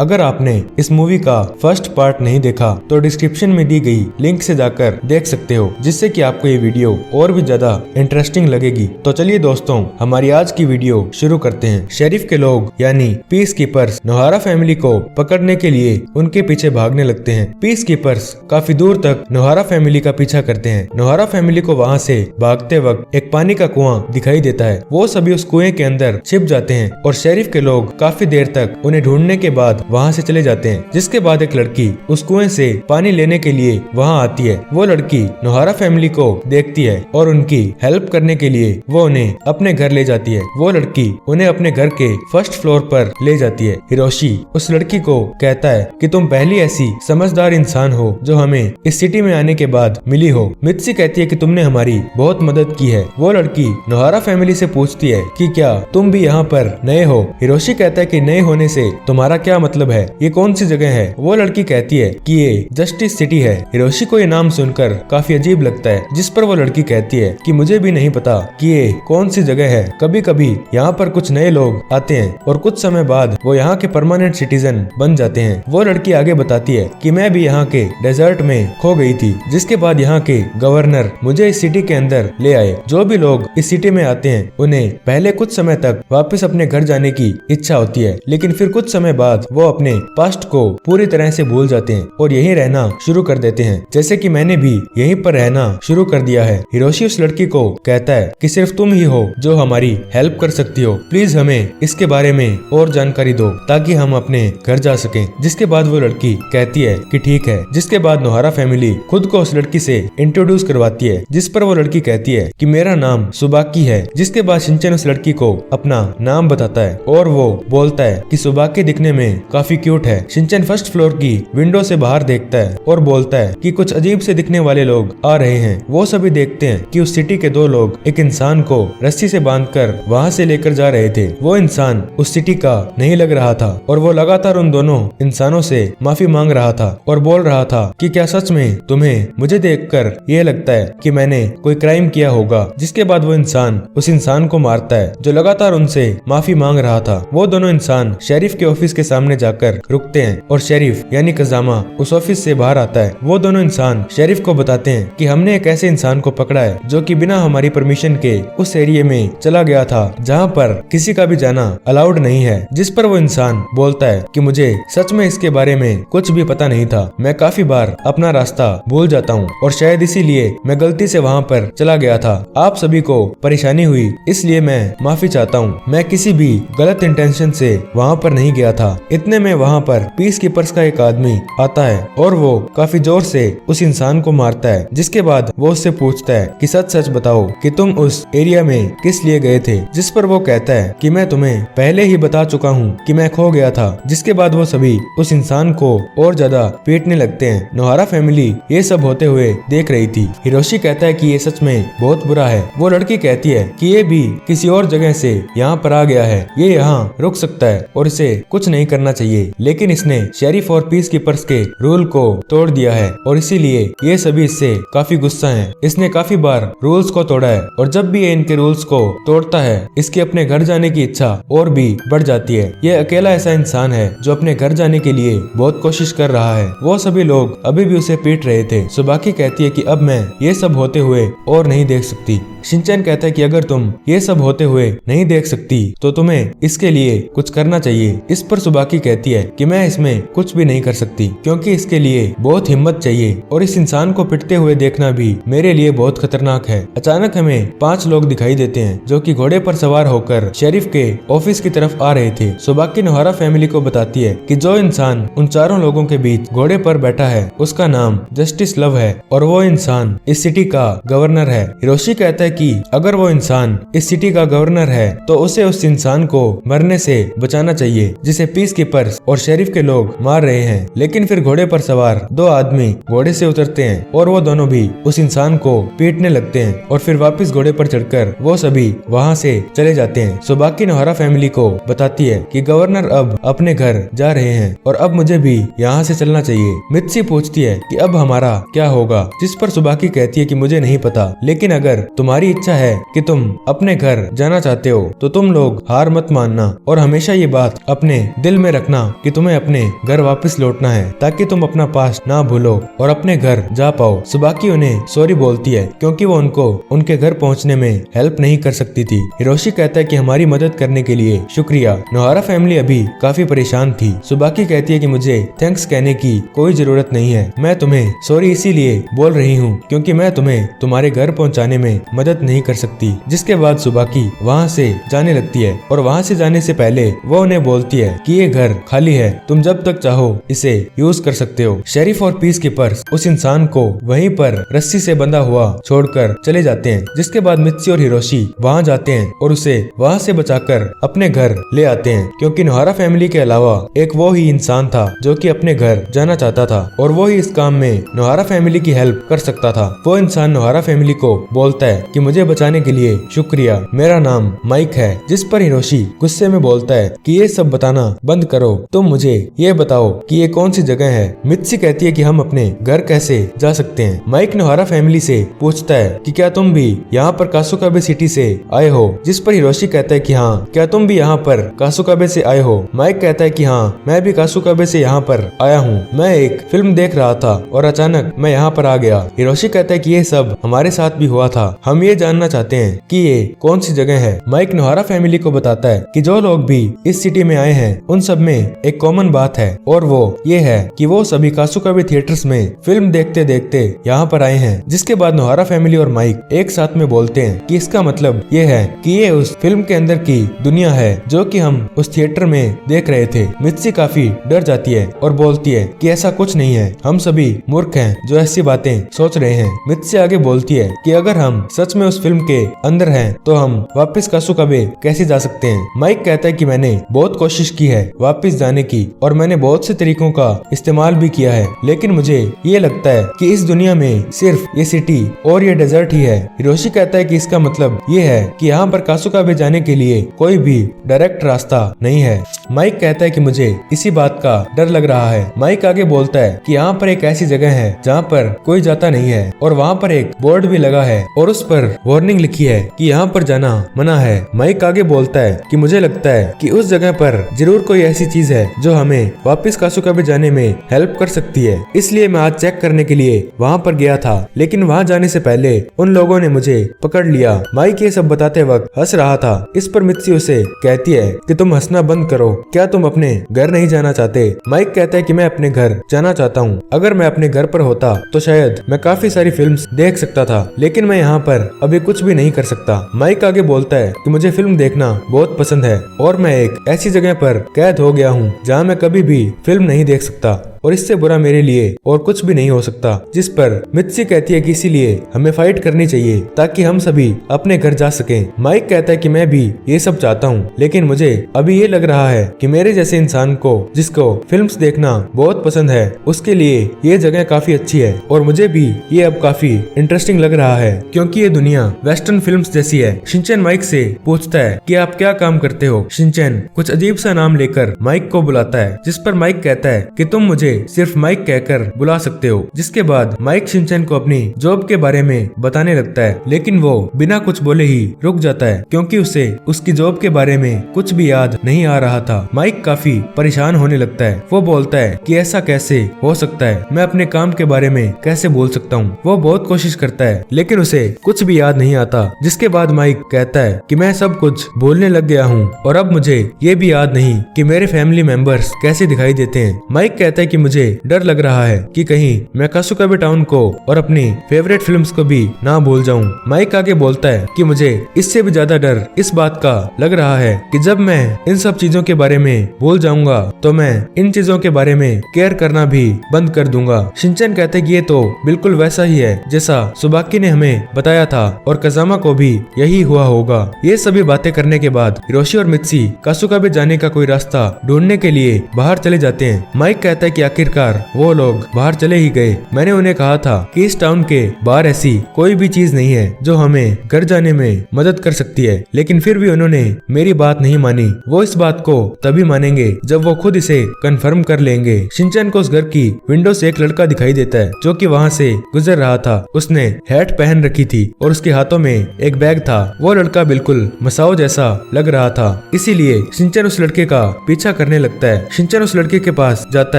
अगर आपने इस मूवी का फर्स्ट पार्ट नहीं देखा तो डिस्क्रिप्शन में दी गई लिंक से जाकर देख सकते हो, जिससे कि आपको ये वीडियो और भी ज्यादा इंटरेस्टिंग लगेगी। तो चलिए दोस्तों, हमारी आज की वीडियो शुरू करते हैं। शेरिफ के लोग यानी पीस कीपर्स नोहारा फैमिली को पकड़ने के लिए उनके पीछे भागने लगते हैं। पीस कीपर्स काफी दूर तक नोहारा फैमिली का पीछा करते हैं। नोहारा फैमिली को वहाँ से भागते वक्त एक पानी का कुआं दिखाई देता है। वो सभी उस कुएं के अंदर छिप जाते हैं और शेरिफ के लोग काफी देर तक उन्हें ढूंढने के बाद वहाँ से चले जाते हैं। जिसके बाद एक लड़की उस कुएं से पानी लेने के लिए वहाँ आती है। वो लड़की नोहारा फैमिली को देखती है और उनकी हेल्प करने के लिए वो उन्हें अपने घर ले जाती है। वो लड़की उन्हें अपने घर के फर्स्ट फ्लोर पर ले जाती है। हिरोशी उस लड़की को कहता है कि तुम पहली ऐसी समझदार इंसान हो जो हमें इस सिटी में आने के बाद मिली हो। मित्सी कहती है कि तुमने हमारी बहुत मदद की है। वो लड़की नोहारा फैमिली से पूछती है कि क्या तुम भी यहाँ पर नए हो। हिरोशी कहता है कि नए होने से तुम्हारा क्या मतलब है, ये कौन सी जगह है। वो लड़की कहती है कि ये जस्टिस सिटी है। हिरोशी को ये नाम सुनकर काफी अजीब लगता है, जिस पर वो लड़की कहती है कि मुझे भी नहीं पता कि ये कौन सी जगह है। कभी कभी यहाँ पर कुछ नए लोग आते हैं और कुछ समय बाद वो यहाँ के परमानेंट सिटीजन बन जाते हैं। वो लड़की आगे बताती है कि मैं भी यहाँ के डेजर्ट में खो गई थी, जिसके बाद यहाँ के गवर्नर मुझे इस सिटी के अंदर ले आए। जो भी लोग इस सिटी में आते हैं उन्हें पहले कुछ समय तक वापस अपने घर जाने की इच्छा होती है, लेकिन फिर कुछ समय बाद वो अपने पास्ट को पूरी तरह से भूल जाते हैं और यहीं रहना शुरू कर देते हैं, जैसे कि मैंने भी यहीं पर रहना शुरू कर दिया है। हिरोशी उस लड़की को कहता है कि सिर्फ तुम ही हो जो हमारी हेल्प कर सकती हो, प्लीज हमें इसके बारे में और जानकारी दो ताकि हम अपने घर जा सकें। जिसके बाद वो लड़की कहती है कि ठीक है। जिसके बाद नोहारा फैमिली खुद को उस लड़की से इंट्रोड्यूस करवाती है, जिस पर वो लड़की कहती है कि मेरा नाम सुबाकी है। जिसके बाद शिनचैन उस लड़की को अपना नाम बताता है और वो बोलता है कि सुबाकी दिखने में काफी क्यूट है। शिनचैन फर्स्ट फ्लोर की विंडो से बाहर देखता है और बोलता है कि कुछ अजीब से दिखने वाले लोग आ रहे हैं। वो सभी देखते हैं कि उस सिटी के दो लोग एक इंसान को रस्सी से बांधकर वहाँ से लेकर जा रहे थे। वो इंसान उस सिटी का नहीं लग रहा था और वो लगातार उन दोनों इंसानों से माफी मांग रहा था और बोल रहा था कि क्या सच में तुम्हें मुझे देखकर ये लगता है कि मैंने कोई क्राइम किया होगा। जिसके बाद वो इंसान उस इंसान को मारता है जो लगातार उनसे माफी मांग रहा था। वो दोनों इंसान शेरिफ के ऑफिस के सामने जाकर रुकते हैं और शेरिफ यानी कजामा उस ऑफिस से बाहर आता है। वो दोनों इंसान शेरिफ को बताते हैं कि हमने एक ऐसे इंसान को पकड़ा है जो कि बिना हमारी परमिशन के उस एरिया में चला गया था जहाँ पर किसी का भी जाना अलाउड नहीं है। जिस पर वो इंसान बोलता है कि मुझे सच में इसके बारे में कुछ भी पता नहीं था। मैं काफी बार अपना रास्ता भूल जाता हूँ और शायद इसीलिए मैं गलती से वहाँ पर चला गया था। आप सभी को परेशानी हुई इसलिए मैं माफी चाहता हूँ। मैं किसी भी गलत इंटेंशन से वहाँ पर नहीं गया था। इतने में वहाँ पर पीस कीपर्स का एक आदमी आता है और वो काफी जोर से उस इंसान को मारता है। जिसके बाद वो उससे पूछता है कि सच सच बताओ कि तुम उस एरिया में किस लिए गए थे। जिस पर वो कहता है कि मैं तुम्हें पहले ही बता चुका हूँ कि मैं खो गया था। जिसके बाद वो सभी उस इंसान को और ज्यादा पीटने लगते हैं। नोहारा फैमिली ये सब होते हुए देख रही थी। हिरोशी कहता है कि ये सच में बहुत बुरा है। वो लड़की कहती है कि ये भी किसी और जगह से यहाँ पर आ गया है, ये यहाँ रुक सकता है और इसे कुछ नहीं करना चाहिए, लेकिन इसने शेरिफ और पीस कीपर्स के रूल को तोड़ दिया है और इसीलिए ये सभी इससे काफी गुस्सा हैं। इसने काफी बार रूल्स को तोड़ा है और जब भी ये इनके रूल्स को तोड़ता है इसकी अपने घर जाने की इच्छा और भी बढ़ जाती है। ये अकेला ऐसा इंसान है जो अपने घर जाने के लिए बहुत कोशिश कर रहा है। वो सभी लोग अभी भी उसे पीट रहे थे। सुबाकी कहती है कि अब मैं ये सब होते हुए और नहीं देख सकती। शिनचैन कहता है कि अगर तुम ये सब होते हुए नहीं देख सकती तो तुम्हें इसके लिए कुछ करना चाहिए। इस पर सुबाकी कहती है कि मैं इसमें कुछ भी नहीं कर सकती क्योंकि इसके लिए बहुत हिम्मत चाहिए और इस इंसान को पिटते हुए देखना भी मेरे लिए बहुत खतरनाक है। अचानक हमें 5 लोग दिखाई देते हैं जो कि घोड़े पर सवार होकर शेरिफ के ऑफिस की तरफ आ रहे थे। सुबाकी नोहारा फैमिली को बताती है कि जो इंसान उन चारों लोगों के बीच घोड़े पर बैठा है उसका नाम जस्टिस लव है और वो इंसान इस सिटी का गवर्नर है। हिरोशी कहता है कि अगर वो इंसान इस सिटी का गवर्नर है तो उसे उस इंसान को मरने से बचाना चाहिए जिसे पीस कीपर्स और शेरिफ के लोग मार रहे हैं। लेकिन फिर घोड़े पर सवार 2 आदमी घोड़े से उतरते हैं और वो दोनों भी उस इंसान को पीटने लगते हैं और फिर वापस घोड़े पर चढ़कर वो सभी वहाँ से चले जाते हैं। सुबाकी नोहारा फैमिली को बताती है कि गवर्नर अब अपने घर जा रहे हैं और अब मुझे भी यहाँ से चलना चाहिए। मित्सी पूछती है कि अब हमारा क्या होगा। जिस पर सुबाकी कहती है कि मुझे नहीं पता, लेकिन अगर तुम्हारी इच्छा है कि तुम अपने घर जाना चाहते हो तो तुम लोग हार मत मानना और हमेशा ये बात अपने दिल में रखना रखना कि तुम्हें अपने घर वापस लौटना है ताकि तुम अपना पास्ट ना भूलो और अपने घर जा पाओ। सुबाकी उन्हें सॉरी बोलती है क्योंकि वो उनको उनके घर पहुंचने में हेल्प नहीं कर सकती थी। हिरोशी कहता है कि हमारी मदद करने के लिए शुक्रिया। नोहारा फैमिली अभी काफी परेशान थी। सुबाकी कहती है कि मुझे थैंक्स कहने की कोई जरूरत नहीं है, मैं तुम्हें सॉरी इसीलिए बोल रही हूँ क्योंकि मैं तुम्हें तुम्हारे घर पहुँचाने में मदद नहीं कर सकती। जिसके बाद सुबाकी वहाँ से जाने लगती है और वहाँ से जाने से पहले वो उन्हें बोलती है कि ये घर खाली है, तुम जब तक चाहो इसे यूज कर सकते हो। शेरिफ और पीस कीपर्स उस इंसान को वहीं पर रस्सी से बंधा हुआ छोड़कर चले जाते हैं। जिसके बाद मित्सी और हिरोशी वहाँ जाते हैं और उसे वहाँ से बचाकर अपने घर ले आते हैं क्योंकि नोहारा फैमिली के अलावा एक वो ही इंसान था जो कि अपने घर जाना चाहता था और वो ही इस काम में नोहारा फैमिली की हेल्प कर सकता था। वो इंसान नोहारा फैमिली को बोलता है कि मुझे बचाने के लिए शुक्रिया, मेरा नाम माइक है। जिस पर हिरोशी गुस्से में बोलता है कि ये सब बताना बंद करो, तुम मुझे ये बताओ कि ये कौन सी जगह है। मित्सी कहती है कि हम अपने घर कैसे जा सकते हैं। माइक नोहारा फैमिली से पूछता है कि क्या तुम भी यहाँ पर कासुकाबे सिटी से आए हो। जिस पर हिरोशी कहता है कि हाँ, क्या तुम भी यहाँ पर कासुकाबे से आए हो। माइक कहता है कि हाँ, मैं भी कासुकाबे से यहाँ पर आया हूँ, मैं एक फिल्म देख रहा था और अचानक मैं यहाँ पर आ गया। हिरोशी कहता है कि ये सब हमारे साथ भी हुआ था, हम ये जानना चाहते हैं कि ये कौन सी जगह है। माइक नोहारा फैमिली को बताता है कि जो लोग भी इस सिटी में आए हैं उन सब में एक कॉमन बात है और वो ये है कि वो सभी कासुकाबे थिएटर्स में फिल्म देखते देखते यहाँ पर आए हैं। जिसके बाद नोहारा फैमिली और माइक एक साथ में बोलते हैं कि इसका मतलब ये है कि ये उस फिल्म के अंदर की दुनिया है जो कि हम उस थिएटर में देख रहे थे। मित्सी काफी डर जाती है और बोलती है कि ऐसा कुछ नहीं है, हम सभी मूर्ख हैं जो ऐसी बातें सोच रहे हैं। मित्सी आगे बोलती है कि अगर हम सच में उस फिल्म के अंदर हैं तो हम वापस कासुकाबे कैसे जा सकते हैं। माइक कहता है कि मैंने बहुत कोशिश की है वापस जाने की और मैंने बहुत से तरीकों का इस्तेमाल भी किया है, लेकिन मुझे ये लगता है कि इस दुनिया में सिर्फ ये सिटी और ये डेजर्ट ही है। हिरोशी कहता है कि इसका मतलब ये है कि यहाँ पर कासुकाबे जाने के लिए कोई भी डायरेक्ट रास्ता नहीं है। माइक कहता है कि मुझे इसी बात का डर लग रहा है। माइक आगे बोलता है कि यहाँ पर एक ऐसी जगह है जहाँ पर कोई जाता नहीं है और वहाँ पर एक बोर्ड भी लगा है और उस पर वार्निंग लिखी है कि यहाँ पर जाना मना है। माइक आगे बोलता है कि मुझे लगता है कि उस जगह पर जरूर कोई ऐसी चीज है जो हमें वापस कासुकाबे जाने में हेल्प कर सकती है, इसलिए मैं आज चेक करने के लिए वहाँ पर गया था, लेकिन वहाँ जाने से पहले उन लोगों ने मुझे पकड़ लिया। माइक ये सब बताते वक्त हंस रहा था। इस पर मित्सी उसे कहती है कि तुम हंसना बंद करो, क्या तुम अपने घर नहीं जाना चाहते। माइक कहता है कि मैं अपने घर जाना चाहता हूँ, अगर मैं अपने घर पर होता तो शायद मैं काफी सारी फिल्म्स देख सकता था, लेकिन मैं यहाँ पर अभी कुछ भी नहीं कर सकता। माइक आगे बोलता है कि मुझे फिल्म देखना बहुत पसंद है और मैं एक ऐसी जगह पर कैद हो गया हूँ जहाँ मैं कभी भी फिल्म नहीं देख सकता और इससे बुरा मेरे लिए और कुछ भी नहीं हो सकता। जिस पर मित्सी कहती है कि इसीलिए हमें फाइट करनी चाहिए ताकि हम सभी अपने घर जा सकें। माइक कहता है कि मैं भी ये सब चाहता हूँ, लेकिन मुझे अभी ये लग रहा है कि मेरे जैसे इंसान को जिसको फिल्म्स देखना बहुत पसंद है उसके लिए ये जगह काफी अच्छी है और मुझे भी ये अब काफी इंटरेस्टिंग लग रहा है क्योंकि ये दुनिया वेस्टर्न फिल्म्स जैसी है। शिनचैन माइक से पूछता है कि आप क्या काम करते हो। शिनचैन कुछ अजीब सा नाम लेकर माइक को बुलाता है, जिस पर माइक कहता है कि तुम मुझे सिर्फ माइक कहकर बुला सकते हो। जिसके बाद माइक शिनचैन को अपनी जॉब के बारे में बताने लगता है, लेकिन वो बिना कुछ बोले ही रुक जाता है क्योंकि उसे उसकी जॉब के बारे में कुछ भी याद नहीं आ रहा था। माइक काफी परेशान होने लगता है। वो बोलता है कि ऐसा कैसे हो सकता है, मैं अपने काम के बारे में कैसे बोल सकता हूँ। वो बहुत कोशिश करता है लेकिन उसे कुछ भी याद नहीं आता। जिसके बाद माइक कहता है कि मैं सब कुछ भूलने लग गया हूँ और अब मुझे ये भी याद नहीं कि मेरे फैमिली मेंबर्स कैसे दिखाई देते हैं। माइक कहता है कि मुझे डर लग रहा है कि कहीं मैं कासुकाबे टाउन को और अपनी फेवरेट फिल्म्स को भी ना भूल जाऊं। माइक आगे बोलता है कि मुझे इससे भी ज्यादा डर इस बात का लग रहा है कि जब मैं इन सब चीजों के बारे में भूल जाऊंगा तो मैं इन चीजों के बारे में केयर करना भी बंद कर दूंगा। शिनचैन कहते कि ये तो बिल्कुल वैसा ही है जैसा सुबाकी ने हमें बताया था और कजामा को भी यही हुआ होगा। ये सभी बातें करने के बाद हिरोशी और मित्सी कासुकाबे जाने का कोई रास्ता ढूंढने के लिए बाहर चले जाते हैं। माइक कहता है कि आखिरकार वो लोग बाहर चले ही गए। मैंने उन्हें कहा था कि इस टाउन के बाहर ऐसी कोई भी चीज नहीं है जो हमें घर जाने में मदद कर सकती है, लेकिन फिर भी उन्होंने मेरी बात नहीं मानी। वो इस बात को तभी मानेंगे जब वो खुद इसे कंफर्म कर लेंगे। शिनचैन को उस घर की विंडो से एक लड़का दिखाई देता है जो कि वहाँ से गुजर रहा था। उसने हैट पहन रखी थी और उसके हाथों में एक बैग था। वो लड़का बिल्कुल मसाओ जैसा लग रहा था, इसीलिए शिनचैन उस लड़के का पीछा करने लगता है। शिनचैन उस लड़के के पास जाता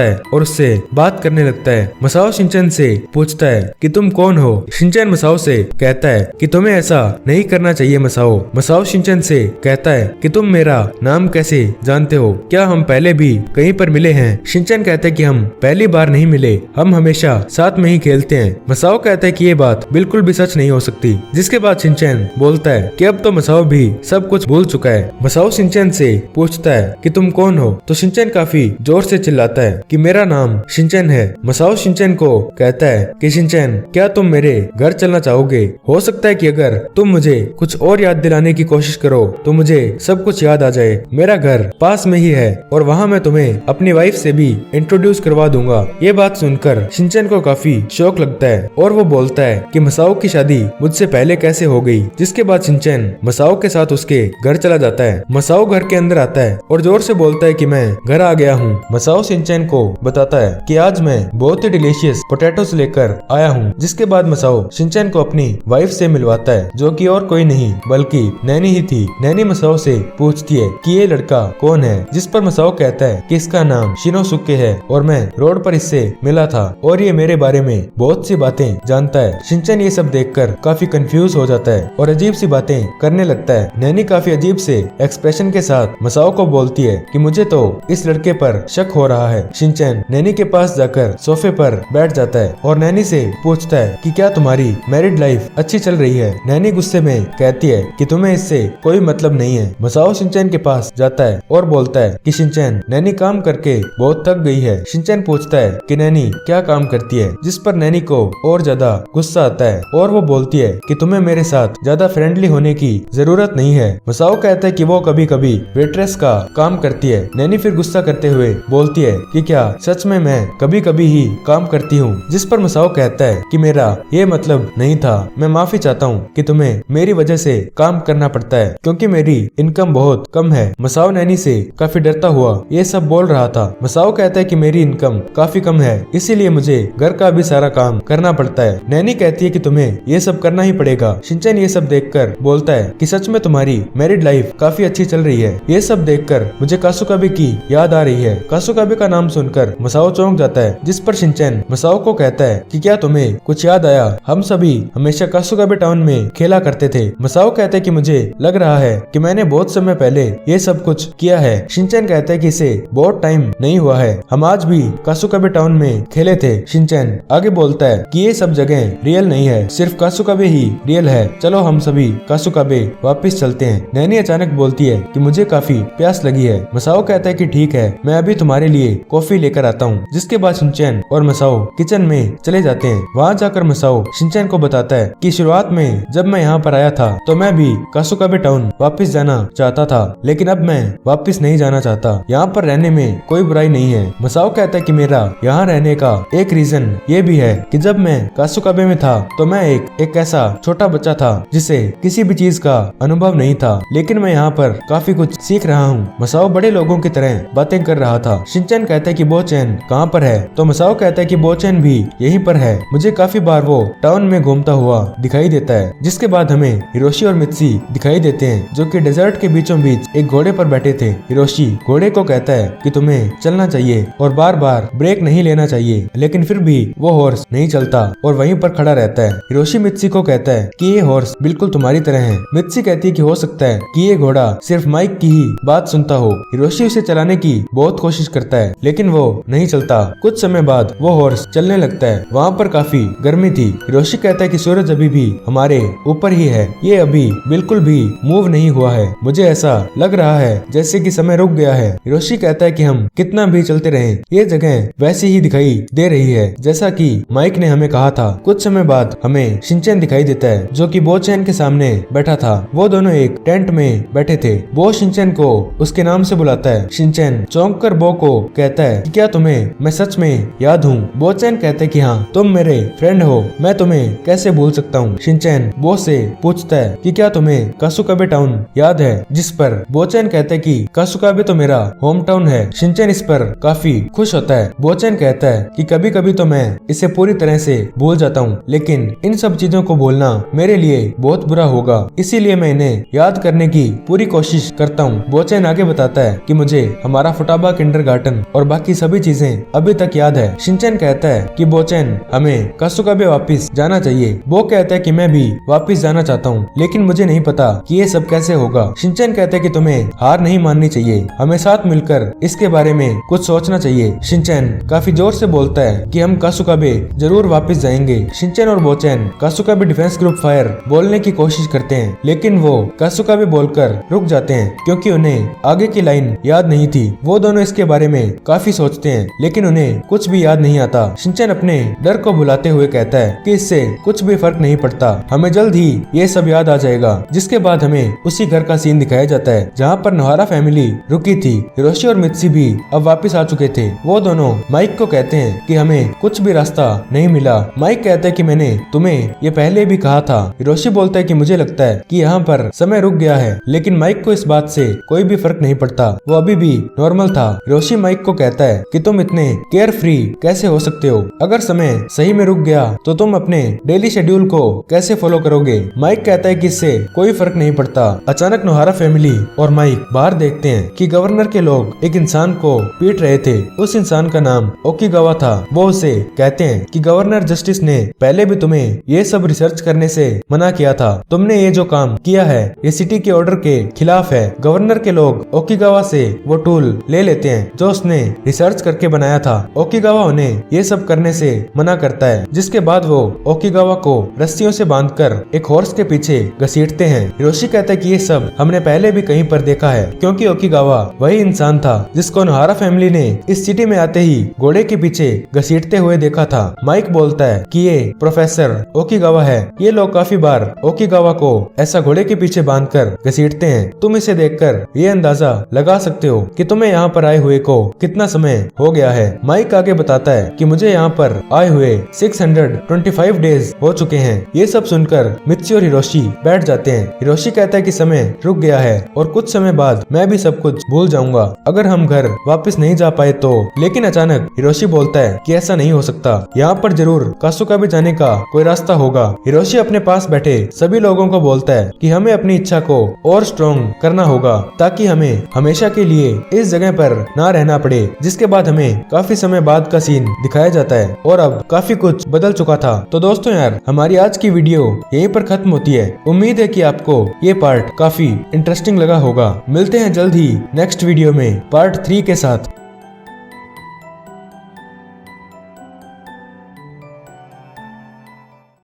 है और उससे बात करने लगता है। मसाओ शिनचैन से पूछता है कि तुम कौन हो। शिनचैन मसाओ से कहता है कि तुम्हें ऐसा नहीं करना चाहिए मसाओ। मसाओ शिनचैन से कहता है कि तुम मेरा नाम कैसे जानते हो, क्या हम पहले भी कहीं पर मिले हैं। शिनचैन कहता है कि हम पहली बार नहीं मिले, हम हमेशा साथ में ही खेलते हैं। मसाओ कहता है कि ये बात बिल्कुल भी सच नहीं हो सकती, जिसके बाद शिनचैन बोलता है कि अब तो मसाओ भी सब कुछ भूल चुका है। मसाओ शिनचैन से पूछता है कि तुम कौन हो, तो शिनचैन काफी जोर से चिल्लाता है कि मेरा नाम शिनचैन है। मसाओ शिनचैन को कहता है कि शिनचैन क्या तुम मेरे घर चलना चाहोगे? हो सकता है कि अगर तुम मुझे कुछ और याद दिलाने की कोशिश करो तो मुझे सब कुछ याद आ जाए। मेरा घर पास में ही है और वहाँ मैं तुम्हें अपनी वाइफ से भी इंट्रोड्यूस करवा दूंगा। ये बात सुनकर शिनचैन को काफी शौक लगता है और वो बोलता है कि मसाओ की शादी मुझसे पहले कैसे हो गई। जिसके बाद शिनचैन मसाओ के साथ उसके घर चला जाता है। मसाओ घर के अंदर आता है और जोर से बोलता है कि मैं घर आ गया हूँ। मसाओ शिनचैन को बताता है कि आज मैं बहुत ही डिलीशियस पोटैटोस लेकर आया हूँ। जिसके बाद मसाओ शिनचैन को अपनी वाइफ से मिलवाता है जो कि और कोई नहीं बल्कि नैनी ही थी। नैनी मसाओ से पूछती है कि ये लड़का कौन है, जिस पर मसाओ कहता है कि इसका नाम शिनोसुके है और मैं रोड पर इससे मिला था और ये मेरे बारे में बहुत सी बातें जानता है। शिनचैन ये सब देखकर काफी कंफ्यूज हो जाता है और अजीब सी बातें करने लगता है। नैनी काफी अजीब से एक्सप्रेशन के साथ मसाओ को बोलती है कि मुझे तो इस लड़के पर शक हो रहा है। शिनचैन नैनी के पास जाकर सोफे पर बैठ जाता है और नैनी से पूछता है कि क्या तुम्हारी मैरिड लाइफ अच्छी चल रही है। नैनी गुस्से में कहती है कि तुम्हें इससे कोई मतलब नहीं है। मसाओ शिनचैन के पास जाता है और बोलता है कि शिनचैन नैनी काम करके बहुत थक गई है। शिनचैन पूछता है कि नैनी क्या काम करती है, जिस पर नैनी को और ज्यादा गुस्सा आता है और वो बोलती है कि तुम्हें मेरे साथ ज्यादा फ्रेंडली होने की जरूरत नहीं है। मसाओ कहता है कि वो कभी कभी वेट्रेस का काम करती है। नैनी फिर गुस्सा करते हुए बोलती है कि क्या सच में मैं कभी कभी ही काम करती हूँ। जिस पर मसाओ कहता है कि मेरा ये मतलब नहीं था, मैं माफी चाहता हूँ कि तुम्हें मेरी वजह से काम करना पड़ता है क्योंकि मेरी इनकम बहुत कम है। मसाओ नैनी से काफी डरता हुआ ये सब बोल रहा था। मसाओ कहता है कि मेरी इनकम काफी कम है, इसीलिए मुझे घर का भी सारा काम करना पड़ता है। नैनी कहती है कि तुम्हें ये सब करना ही पड़ेगा। शिनचैन ये सब देखकर बोलता है कि सच में तुम्हारी मैरिड लाइफ काफी अच्छी चल रही है। ये सब देखकर मुझे कासुकाबे की याद आ रही है। कासुकाबे का नाम सुनकर मसाओ चौंक जाता है, जिस पर शिनचैन मसाओ को कहता है कि क्या तुम्हें कुछ याद आया, हम सभी हमेशा कासुकाबे टाउन में खेला करते थे। मसाओ कहता है कि मुझे लग रहा है कि मैंने बहुत समय पहले ये सब कुछ किया है। शिनचैन कहता है कि इसे बहुत टाइम नहीं हुआ है, हम आज भी कासुकाबे टाउन में खेले थे। शिनचैन आगे बोलता है कि ये सब जगह रियल नहीं है, सिर्फ कासुकाबे ही रियल है, चलो हम सभी कासुकाबे वापस चलते हैं। नैनी अचानक बोलती है कि मुझे काफी प्यास लगी है। मसाओ कहता है कि ठीक है, मैं अभी तुम्हारे लिए कॉफी लेकर आता हूँ। जिसके बाद शिनचैन और मसाओ किचन में चले जाते हैं। वहाँ जाकर मसाओ शिनचैन को बताता है कि शुरुआत में जब मैं यहाँ पर आया था तो मैं भी कासुकाबे टाउन वापस जाना चाहता था, लेकिन अब मैं वापस नहीं जाना चाहता। यहाँ पर रहने में कोई बुराई नहीं है। मसाओ कहता है कि मेरा यहाँ रहने का एक रीजन ये भी है कि जब मैं कासुकाबे में था तो मैं एक ऐसा छोटा बच्चा था जिसे किसी भी चीज का अनुभव नहीं था, लेकिन मैं यहाँ पर काफी कुछ सीख रहा हूँ। मसाओ बड़े लोगों की तरह बातें कर रहा था। शिनचैन कहता है कि बोचैन कहाँ पर है, तो मसाओ कहता है कि बोचैन भी यहीं पर है, मुझे काफी बार वो टाउन में घूमता हुआ दिखाई देता है। जिसके बाद हमें हिरोशी और मित्सी दिखाई देते हैं जो कि डेजर्ट के बीचों बीच एक घोड़े पर बैठे थे। हिरोशी घोड़े को कहता है कि तुम्हें चलना चाहिए और बार बार ब्रेक नहीं लेना चाहिए, लेकिन फिर भी वो हॉर्स नहीं चलता और वहीं पर खड़ा रहता है। हिरोशी मित्सी को कहता है कि ये हॉर्स बिल्कुल तुम्हारी तरह है। मित्सी कहती है कि हो सकता है कि ये घोड़ा सिर्फ माइक की ही बात सुनता हो। हिरोशी उसे चलाने की बहुत कोशिश करता है लेकिन वो नहीं चलता। कुछ समय बाद वो हॉर्स चलने लगता है। वहाँ पर काफी गर्मी थी। हिरोशी कहता है कि सूरज अभी भी हमारे ऊपर ही है, ये अभी बिल्कुल भी मूव नहीं हुआ है, मुझे ऐसा लग रहा है जैसे कि समय रुक गया है। हिरोशी कहता है कि हम कितना भी चलते रहे ये जगह वैसी ही दिखाई दे रही है जैसा कि माइक ने हमें कहा था। कुछ समय बाद हमें शिनचैन दिखाई देता है जो कि बोचैन के सामने बैठा था। वो दोनों एक टेंट में बैठे थे। बो शिनचैन को उसके नाम से बुलाता है। शिनचैन चौंक कर बो को कहता है कि क्या तुम्हें मैं सच में याद हूँ? बोचैन कहते कि हाँ, तुम मेरे फ्रेंड हो, मैं तुम्हें कैसे भूल सकता हूँ। शिनचैन बो से पूछता है कि क्या तुम्हें कासुकाबे टाउन याद है, जिस पर बोचैन कहते कि कासुकाबे तो मेरा होम टाउन है। शिनचैन इस पर काफी खुश होता है। बोचैन कहता है कि कभी कभी तो मैं इसे पूरी तरह से भूल जाता हूँ, लेकिन इन सब चीजों को भूलना मेरे लिए बहुत बुरा होगा, इसीलिए मैं इन्हें याद करने की पूरी कोशिश करता हूँ। बोचैन आगे बताता है कि मुझे हमारा फुटाबा किंडरगार्टन और बाकी सभी चीजें अभी तक याद है। शिनचैन कहता है कि बोचैन हमें कासुकाबे वापस जाना चाहिए। वो कहता है कि मैं भी वापस जाना चाहता हूँ, लेकिन मुझे नहीं पता कि ये सब कैसे होगा। शिनचैन कहता है कि तुम्हें हार नहीं माननी चाहिए, हमें साथ मिलकर इसके बारे में कुछ सोचना चाहिए। शिनचैन काफी जोर से बोलता है कि हम कासुकाबे जरूर वापस जाएंगे। शिनचैन और बोचैन कासुकाबे डिफेंस ग्रुप फायर बोलने की कोशिश करते हैं, लेकिन वो कासुकाबे बोलकर रुक जाते हैं क्योंकि उन्हें आगे की लाइन याद नहीं थी। वो दोनों इसके बारे में काफी सोचते हैं, लेकिन उन्हें कुछ भी याद नहीं आता। शिनचैन अपने डर को भुलाते हुए कहता है कि इससे कुछ भी फर्क नहीं पड़ता, हमें जल्द ही ये सब याद आ जाएगा। जिसके बाद हमें उसी घर का सीन दिखाया जाता है जहाँ पर नोहारा फैमिली रुकी थी। हिरोशी और मित्सी भी अब वापस आ चुके थे। वो दोनों माइक को कहते हैं कि हमें कुछ भी रास्ता नहीं मिला। माइक कहता है कि मैंने तुम्हें ये पहले भी कहा था। हिरोशी बोलता है कि मुझे लगता है कि यहाँ पर समय रुक गया है, लेकिन माइक को इस बात से कोई भी फर्क नहीं पड़ता, वो अभी भी नॉर्मल था। हिरोशी माइक को कहता है कि तुम इतने केयर फ्री कैसे हो सकते हो? अगर समय सही में रुक गया तो तुम अपने डेली शेड्यूल को कैसे फॉलो करोगे? माइक कहता है कि इससे कोई फर्क नहीं पड़ता। अचानक नोहारा फैमिली और माइक बाहर देखते हैं कि गवर्नर के लोग एक इंसान को पीट रहे थे। उस इंसान का नाम ओकिगावा था। वो उसे कहते हैं कि गवर्नर जस्टिस ने पहले भी तुम्हें ये सब रिसर्च करने से मना किया था, तुमने ये जो काम किया है ये सिटी के ऑर्डर के खिलाफ है। गवर्नर के लोग ओकिगावा से वो टूल ले लेते हैं जो उसने रिसर्च करके बनाया था। ओकिगावा उन्हें ये सब करने से मना करता है, जिसके बाद वो ओकिगावा को रस्सियों से बांधकर एक हॉर्स के पीछे घसीटते हैं। हिरोशी कहता है कि ये सब हमने पहले भी कहीं पर देखा है, क्योंकि ओकिगावा वही इंसान था जिसको नोहारा फैमिली ने इस सिटी में आते ही घोड़े के पीछे घसीटते हुए देखा था। माइक बोलता है कि ये प्रोफेसर ओकिगावा है। ये लोग काफी बार ओकिगावा को ऐसा घोड़े के पीछे बांधकर घसीटते हैं। तुम इसे देखकर ये अंदाजा लगा सकते हो कि तुम्हें यहाँ पर आए हुए को कितना समय हो गया है। माइक आगे बताता है कि मुझे यहाँ पर आए हुए 625 डेज हो चुके हैं। ये सब सुनकर मित्सी और हिरोशी बैठ जाते हैं। हिरोशी कहता है कि समय रुक गया है और कुछ समय बाद मैं भी सब कुछ भूल जाऊंगा अगर हम घर वापस नहीं जा पाए तो। लेकिन अचानक हिरोशी बोलता है कि ऐसा नहीं हो सकता, यहाँ पर जरूर कासुकाबे जाने का कोई रास्ता होगा। हिरोशी अपने पास बैठे सभी लोगों को बोलता है कि हमें अपनी इच्छा को और स्ट्रॉन्ग करना होगा ताकि हमें हमेशा के लिए इस जगह पर ना रहना पड़े। जिसके बाद हमें काफी समय बाद का सीन दिखाया जाता है और अब काफी कुछ बदल चुका था। तो दोस्तों यार, हमारी आज की वीडियो यहीं पर खत्म होती है। उम्मीद है कि आपको ये पार्ट काफी इंटरेस्टिंग लगा होगा। मिलते हैं जल्द ही नेक्स्ट वीडियो में पार्ट 3 के साथ।